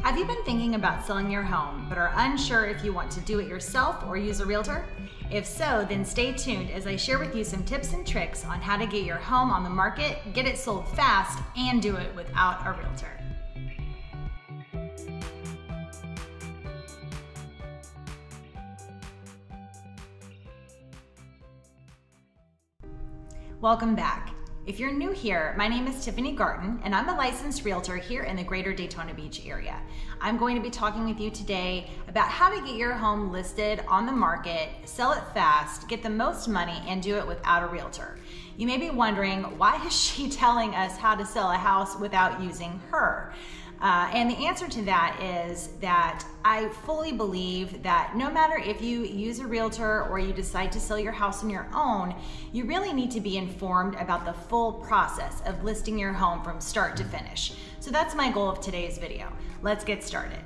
Have you been thinking about selling your home but are unsure if you want to do it yourself or use a realtor? If so, then stay tuned as I share with you some tips and tricks on how to get your home on the market, get it sold fast, and do it without a realtor. Welcome back. If you're new here, my name is Tiffany Garten, and I'm a licensed realtor here in the greater Daytona Beach area. I'm going to be talking with you today about how to get your home listed on the market, sell it fast, get the most money, and do it without a realtor. You may be wondering, why is she telling us how to sell a house without using her? And the answer to that is that I fully believe that no matter if you use a realtor or you decide to sell your house on your own, you really need to be informed about the full process of listing your home from start to finish. So that's my goal of today's video. Let's get started.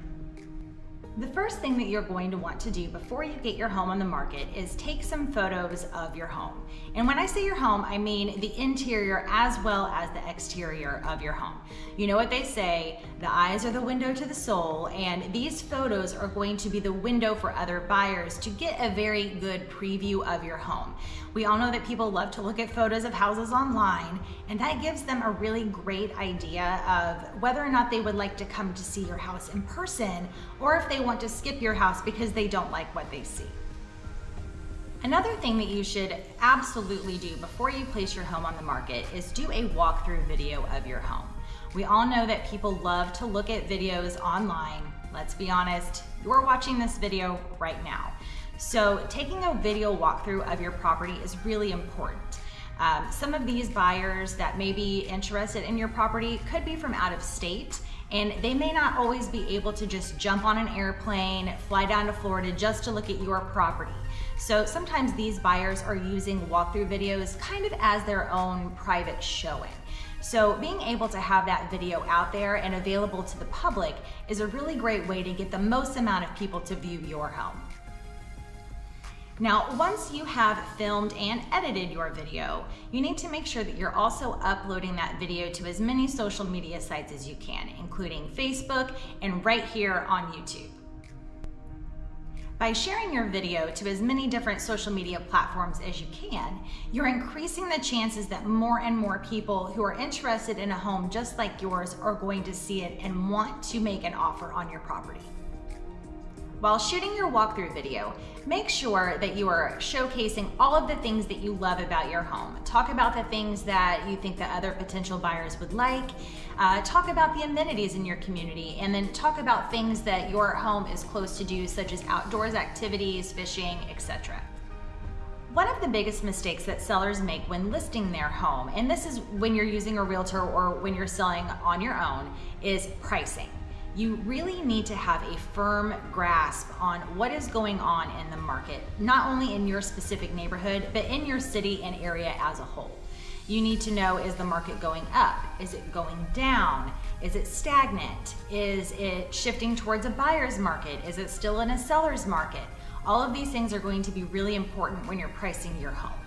The first thing that you're going to want to do before you get your home on the market is take some photos of your home. And when I say your home, I mean the interior as well as the exterior of your home. You know what they say, the eyes are the window to the soul, and these photos are going to be the window for other buyers to get a very good preview of your home. We all know that people love to look at photos of houses online, and that gives them a really great idea of whether or not they would like to come to see your house in person, or if they want to skip your house because they don't like what they see. Another thing that you should absolutely do before you place your home on the market is do a walkthrough video of your home. We all know that people love to look at videos online. Let's be honest, you're watching this video right now. So taking a video walkthrough of your property is really important. Some of these buyers that may be interested in your property could be from out of state, and they may not always be able to just jump on an airplane, fly down to Florida just to look at your property. So sometimes these buyers are using walkthrough videos kind of as their own private showing. So being able to have that video out there and available to the public is a really great way to get the most amount of people to view your home. Now, once you have filmed and edited your video, you need to make sure that you're also uploading that video to as many social media sites as you can, including Facebook and right here on YouTube. By sharing your video to as many different social media platforms as you can, you're increasing the chances that more and more people who are interested in a home just like yours are going to see it and want to make an offer on your property. While shooting your walkthrough video, make sure that you are showcasing all of the things that you love about your home. Talk about the things that you think that other potential buyers would like. Talk about the amenities in your community, and then talk about things that your home is close to do, such as outdoors activities, fishing, etc. One of the biggest mistakes that sellers make when listing their home, and this is when you're using a realtor or when you're selling on your own, is pricing. You really need to have a firm grasp on what is going on in the market, not only in your specific neighborhood, but in your city and area as a whole. You need to know, is the market going up? Is it going down? Is it stagnant? Is it shifting towards a buyer's market? Is it still in a seller's market? All of these things are going to be really important when you're pricing your home.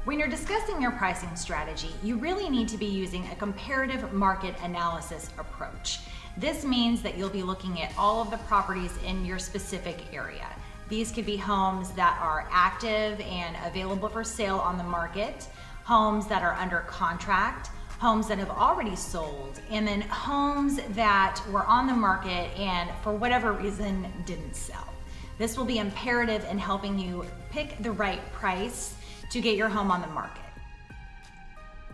When you're discussing your pricing strategy, you really need to be using a comparative market analysis approach. This means that you'll be looking at all of the properties in your specific area. These could be homes that are active and available for sale on the market, homes that are under contract, homes that have already sold, and then homes that were on the market and for whatever reason didn't sell. This will be imperative in helping you pick the right price to get your home on the market.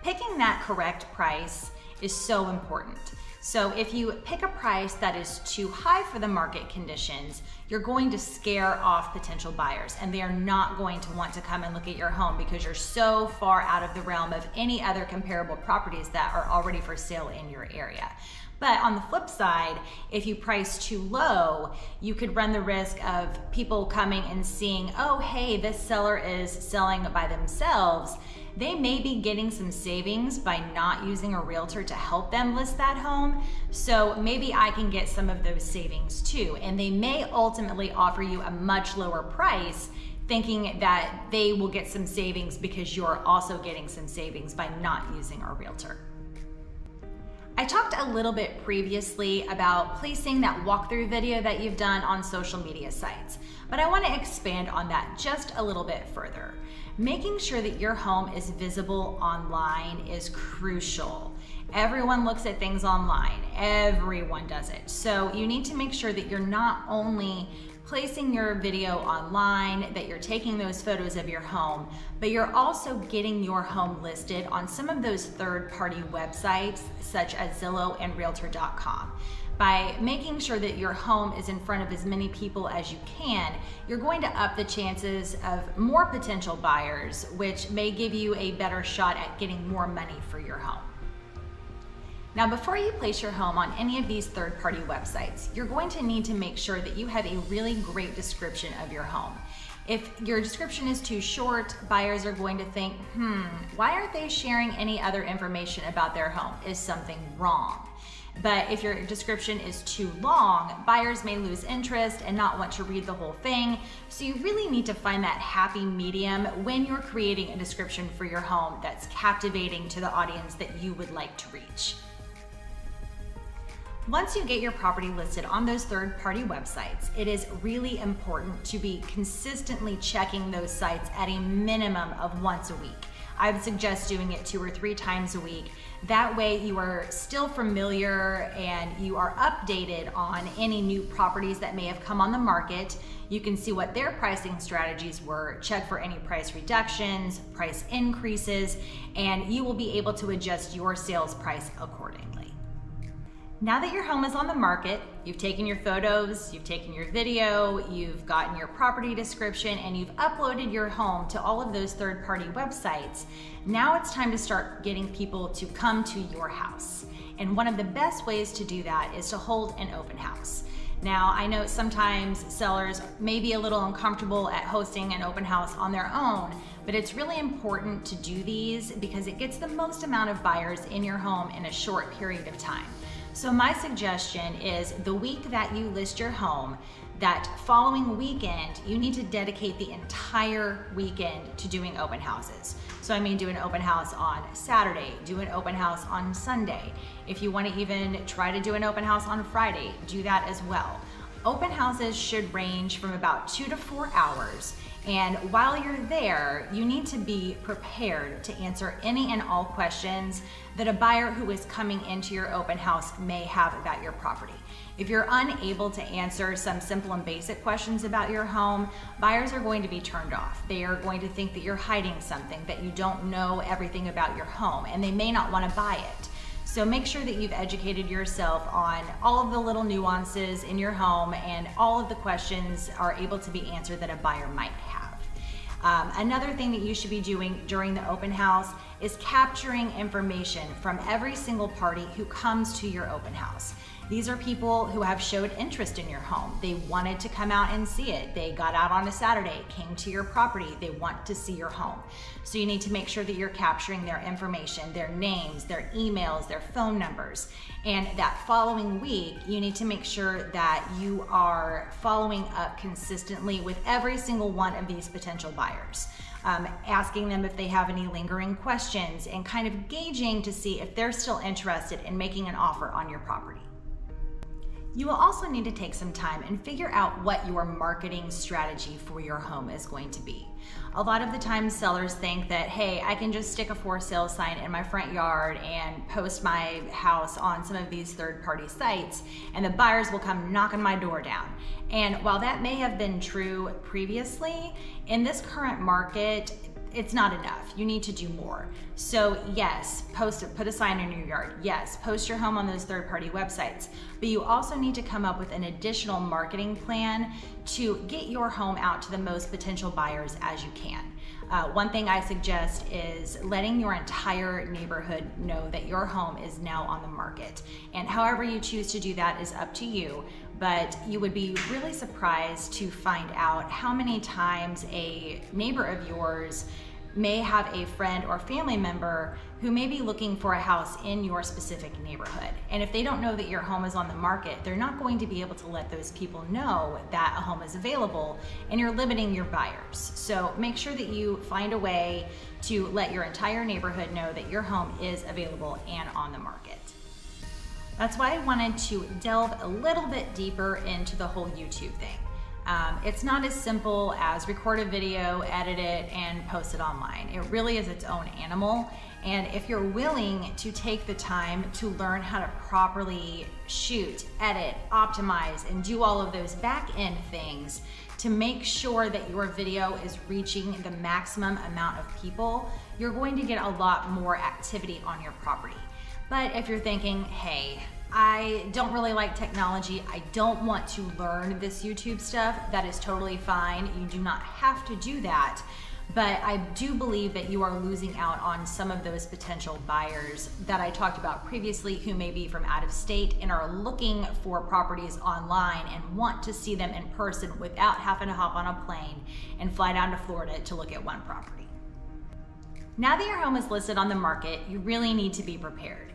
Picking that correct price is so important. So if you pick a price that is too high for the market conditions, you're going to scare off potential buyers, and they are not going to want to come and look at your home because you're so far out of the realm of any other comparable properties that are already for sale in your area. But on the flip side, if you price too low, you could run the risk of people coming and seeing, oh, hey, this seller is selling by themselves. They may be getting some savings by not using a realtor to help them list that home. So maybe I can get some of those savings too. And they may ultimately offer you a much lower price, thinking that they will get some savings because you're also getting some savings by not using a realtor. I talked a little bit previously about placing that walkthrough video that you've done on social media sites, but I want to expand on that just a little bit further. Making sure that your home is visible online is crucial. Everyone looks at things online, everyone does it. So you need to make sure that you're not only placing your video online, that you're taking those photos of your home, but you're also getting your home listed on some of those third-party websites such as Zillow and realtor.com. By making sure that your home is in front of as many people as you can, you're going to up the chances of more potential buyers, which may give you a better shot at getting more money for your home. Now, before you place your home on any of these third-party websites, you're going to need to make sure that you have a really great description of your home. If your description is too short, buyers are going to think, why aren't they sharing any other information about their home? Is something wrong? But if your description is too long, buyers may lose interest and not want to read the whole thing. So you really need to find that happy medium when you're creating a description for your home that's captivating to the audience that you would like to reach. Once you get your property listed on those third-party websites, it is really important to be consistently checking those sites at a minimum of once a week. I would suggest doing it 2 or 3 times a week. That way you are still familiar and you are updated on any new properties that may have come on the market. You can see what their pricing strategies were, check for any price reductions, price increases, and you will be able to adjust your sales price accordingly. Now that your home is on the market, you've taken your photos, you've taken your video, you've gotten your property description, and you've uploaded your home to all of those third-party websites, now it's time to start getting people to come to your house. And one of the best ways to do that is to hold an open house. Now, I know sometimes sellers may be a little uncomfortable at hosting an open house on their own, but it's really important to do these because it gets the most amount of buyers in your home in a short period of time. So my suggestion is the week that you list your home, that following weekend, you need to dedicate the entire weekend to doing open houses. So I mean, do an open house on Saturday, do an open house on Sunday. If you want to even try to do an open house on Friday, do that as well. Open houses should range from about 2 to 4 hours. And while you're there, you need to be prepared to answer any and all questions that a buyer who is coming into your open house may have about your property. If you're unable to answer some simple and basic questions about your home, buyers are going to be turned off. They are going to think that you're hiding something, that you don't know everything about your home, and they may not want to buy it. So make sure that you've educated yourself on all of the little nuances in your home and all of the questions are able to be answered that a buyer might have. Another thing that you should be doing during the open house is capturing information from every single party who comes to your open house. These are people who have showed interest in your home. They wanted to come out and see it. They got out on a Saturday, came to your property. They want to see your home. So you need to make sure that you're capturing their information, their names, their emails, their phone numbers. And that following week, you need to make sure that you are following up consistently with every single one of these potential buyers. Asking them if they have any lingering questions and kind of gauging to see if they're still interested in making an offer on your property. You will also need to take some time and figure out what your marketing strategy for your home is going to be. A lot of the times sellers think that, hey, I can just stick a for sale sign in my front yard and post my house on some of these third-party sites and the buyers will come knocking my door down. And while that may have been true previously, in this current market, it's not enough. You need to do more. So yes, put a sign in your yard. Yes, post your home on those third-party websites. But you also need to come up with an additional marketing plan to get your home out to the most potential buyers as you can. One thing I suggest is letting your entire neighborhood know that your home is now on the market. And however you choose to do that is up to you, but you would be really surprised to find out how many times a neighbor of yours may have a friend or family member who may be looking for a house in your specific neighborhood. And if they don't know that your home is on the market, they're not going to be able to let those people know that a home is available, and you're limiting your buyers. So make sure that you find a way to let your entire neighborhood know that your home is available and on the market. That's why I wanted to delve a little bit deeper into the whole YouTube thing. It's not as simple as record a video, edit it, and post it online. It really is its own animal. And if you're willing to take the time to learn how to properly shoot, edit, optimize, and do all of those back end things to make sure that your video is reaching the maximum amount of people, you're going to get a lot more activity on your property. But if you're thinking, hey, I don't really like technology, I don't want to learn this YouTube stuff, that is totally fine. You do not have to do that. But I do believe that you are losing out on some of those potential buyers that I talked about previously who may be from out of state and are looking for properties online and want to see them in person without having to hop on a plane and fly down to Florida to look at one property. Now that your home is listed on the market, you really need to be prepared.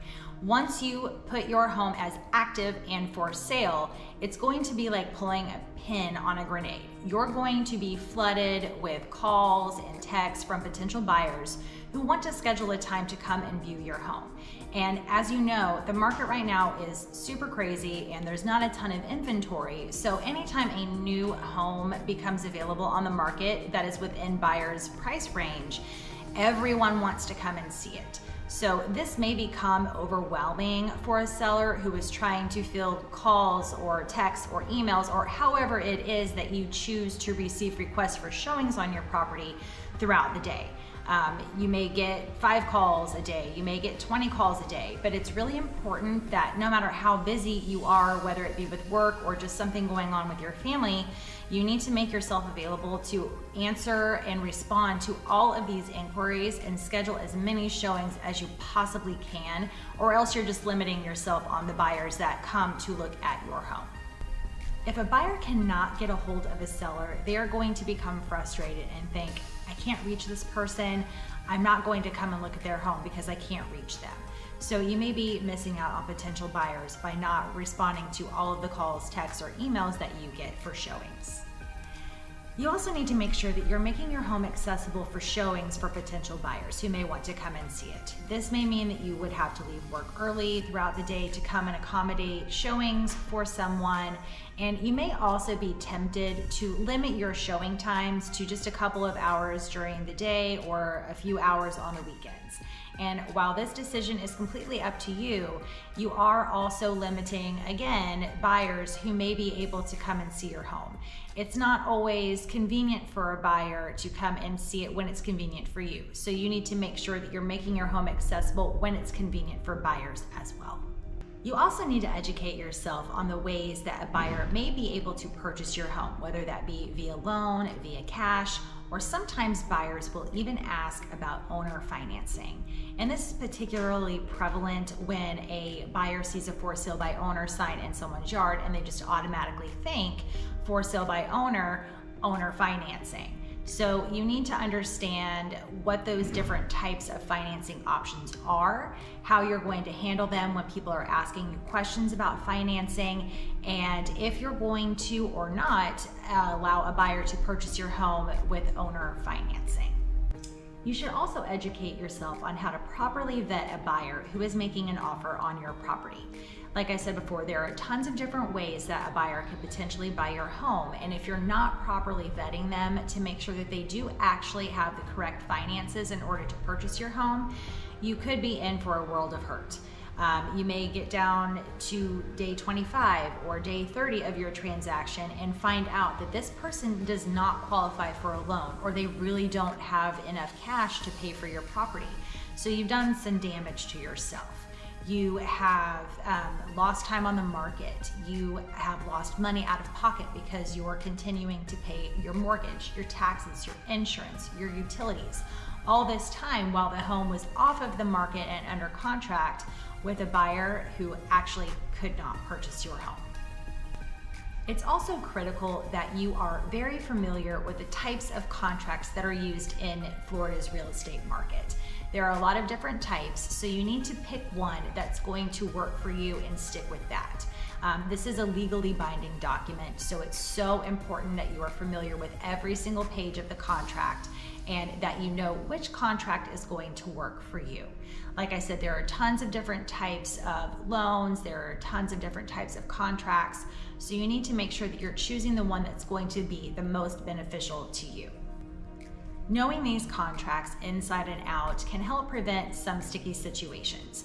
Once you put your home as active and for sale, it's going to be like pulling a pin on a grenade. You're going to be flooded with calls and texts from potential buyers who want to schedule a time to come and view your home. And as you know, the market right now is super crazy and there's not a ton of inventory. So anytime a new home becomes available on the market that is within buyers' price range, everyone wants to come and see it. So this may become overwhelming for a seller who is trying to field calls or texts or emails or however it is that you choose to receive requests for showings on your property throughout the day. You may get 5 calls a day, you may get 20 calls a day, but it's really important that no matter how busy you are, whether it be with work or just something going on with your family, you need to make yourself available to answer and respond to all of these inquiries and schedule as many showings as you possibly can, or else you're just limiting yourself on the buyers that come to look at your home. If a buyer cannot get a hold of a seller, they are going to become frustrated and think, I can't reach this person, I'm not going to come and look at their home because I can't reach them. So you may be missing out on potential buyers by not responding to all of the calls, texts, or emails that you get for showings. You also need to make sure that you're making your home accessible for showings for potential buyers who may want to come and see it. This may mean that you would have to leave work early throughout the day to come and accommodate showings for someone. And you may also be tempted to limit your showing times to just a couple of hours during the day or a few hours on the weekends. And while this decision is completely up to you, you are also limiting, again, buyers who may be able to come and see your home. It's not always convenient for a buyer to come and see it when it's convenient for you. So you need to make sure that you're making your home accessible when it's convenient for buyers as well. You also need to educate yourself on the ways that a buyer may be able to purchase your home, whether that be via loan, via cash, or sometimes buyers will even ask about owner financing. And this is particularly prevalent when a buyer sees a for sale by owner sign in someone's yard and they just automatically think for sale by owner, owner financing. So you need to understand what those different types of financing options are, how you're going to handle them when people are asking you questions about financing, and if you're going to or not allow a buyer to purchase your home with owner financing. You should also educate yourself on how to properly vet a buyer who is making an offer on your property. Like I said before, there are tons of different ways that a buyer could potentially buy your home, and if you're not properly vetting them to make sure that they do actually have the correct finances in order to purchase your home, you could be in for a world of hurt. You may get down to day 25 or day 30 of your transaction and find out that this person does not qualify for a loan, or they really don't have enough cash to pay for your property. So you've done some damage to yourself. You have lost time on the market. You have lost money out of pocket because you're continuing to pay your mortgage, your taxes, your insurance, your utilities, all this time while the home was off of the market and under contract with a buyer who actually could not purchase your home. It's also critical that you are very familiar with the types of contracts that are used in Florida's real estate market. There are a lot of different types, so you need to pick one that's going to work for you and stick with that. This is a legally binding document, so it's so important that you are familiar with every single page of the contract and that you know which contract is going to work for you. Like I said, there are tons of different types of loans, there are tons of different types of contracts, so you need to make sure that you're choosing the one that's going to be the most beneficial to you. Knowing these contracts inside and out can help prevent some sticky situations.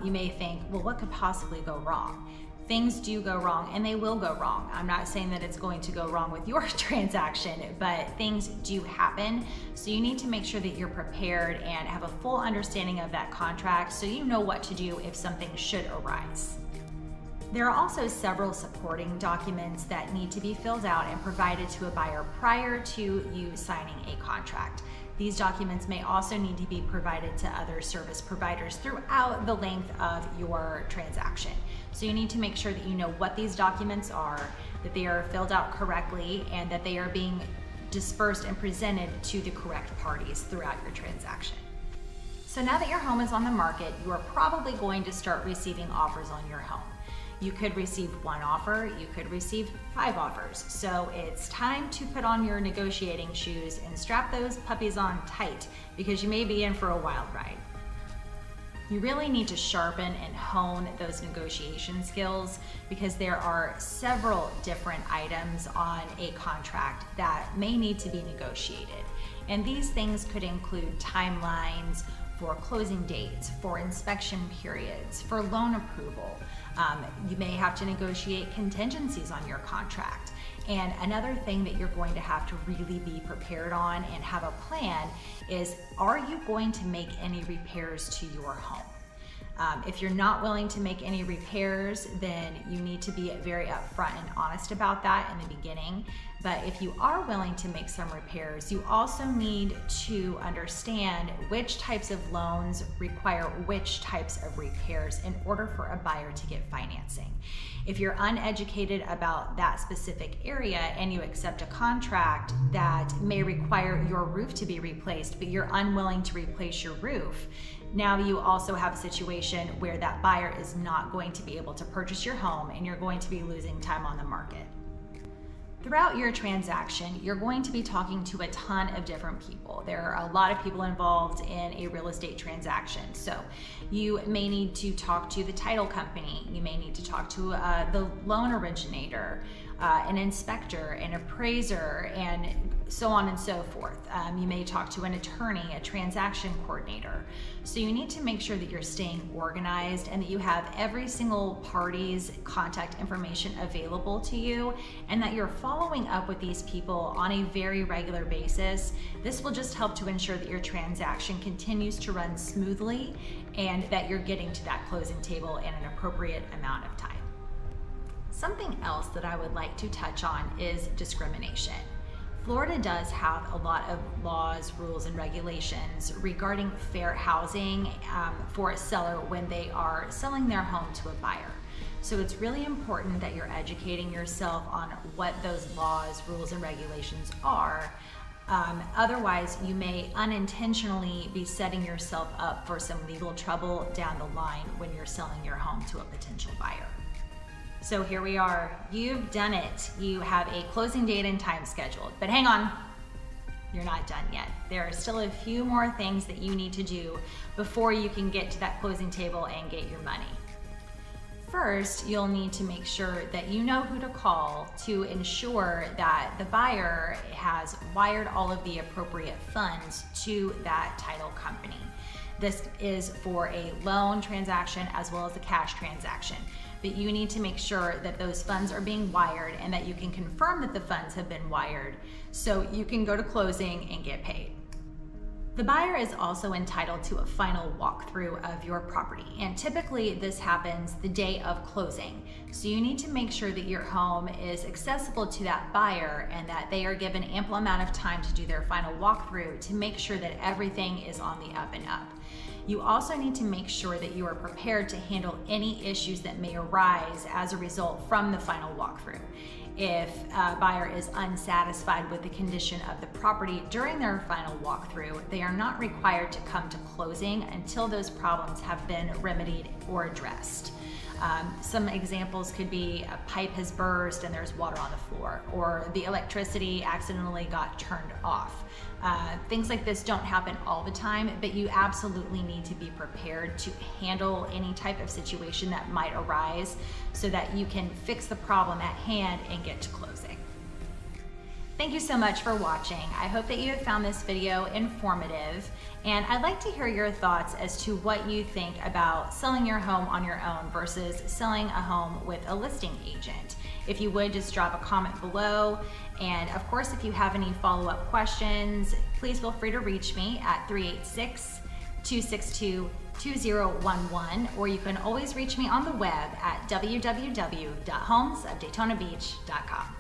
You may think, well, what could possibly go wrong? Things do go wrong, and they will go wrong. I'm not saying that it's going to go wrong with your transaction, but things do happen. So you need to make sure that you're prepared and have a full understanding of that contract so you know what to do if something should arise. There are also several supporting documents that need to be filled out and provided to a buyer prior to you signing a contract. These documents may also need to be provided to other service providers throughout the length of your transaction. So you need to make sure that you know what these documents are, that they are filled out correctly, and that they are being dispersed and presented to the correct parties throughout your transaction. So now that your home is on the market, you are probably going to start receiving offers on your home. You could receive one offer, you could receive 5 offers. So it's time to put on your negotiating shoes and strap those puppies on tight because you may be in for a wild ride. You really need to sharpen and hone those negotiation skills because there are several different items on a contract that may need to be negotiated. And these things could include timelines for closing dates, for inspection periods, for loan approval. You may have to negotiate contingencies on your contract. And another thing that you're going to have to really be prepared on and have a plan is, are you going to make any repairs to your home? If you're not willing to make any repairs, then you need to be very upfront and honest about that in the beginning. But if you are willing to make some repairs, you also need to understand which types of loans require which types of repairs in order for a buyer to get financing. If you're uneducated about that specific area and you accept a contract that may require your roof to be replaced, but you're unwilling to replace your roof, now you also have a situation where that buyer is not going to be able to purchase your home and you're going to be losing time on the market. Throughout your transaction, you're going to be talking to a ton of different people. There are a lot of people involved in a real estate transaction. So you may need to talk to the title company. You may need to talk to the loan originator, an inspector, an appraiser, and so on and so forth. You may talk to an attorney, a transaction coordinator. So you need to make sure that you're staying organized and that you have every single party's contact information available to you and that you're following up with these people on a very regular basis. This will just help to ensure that your transaction continues to run smoothly and that you're getting to that closing table in an appropriate amount of time. Something else that I would like to touch on is discrimination. Florida does have a lot of laws, rules, and regulations regarding fair housing for a seller when they are selling their home to a buyer. So it's really important that you're educating yourself on what those laws, rules, and regulations are. Otherwise, you may unintentionally be setting yourself up for some legal trouble down the line when you're selling your home to a potential buyer. So here we are, you've done it. You have a closing date and time scheduled, but hang on, you're not done yet. There are still a few more things that you need to do before you can get to that closing table and get your money. First, you'll need to make sure that you know who to call to ensure that the buyer has wired all of the appropriate funds to that title company. This is for a loan transaction as well as a cash transaction. But you need to make sure that those funds are being wired and that you can confirm that the funds have been wired so you can go to closing and get paid. The buyer is also entitled to a final walkthrough of your property, and typically this happens the day of closing. So you need to make sure that your home is accessible to that buyer and that they are given ample amount of time to do their final walkthrough to make sure that everything is on the up and up. You also need to make sure that you are prepared to handle any issues that may arise as a result from the final walkthrough. If a buyer is unsatisfied with the condition of the property during their final walkthrough, they are not required to come to closing until those problems have been remedied or addressed. Some examples could be a pipe has burst and there's water on the floor, or the electricity accidentally got turned off. Things like this don't happen all the time, but you absolutely need to be prepared to handle any type of situation that might arise so that you can fix the problem at hand and get to closing. Thank you so much for watching. I hope that you have found this video informative, and I'd like to hear your thoughts as to what you think about selling your home on your own versus selling a home with a listing agent. If you would, just drop a comment below, and of course, if you have any follow-up questions, please feel free to reach me at 386-262-2011, or you can always reach me on the web at www.homesofdaytonabeach.com.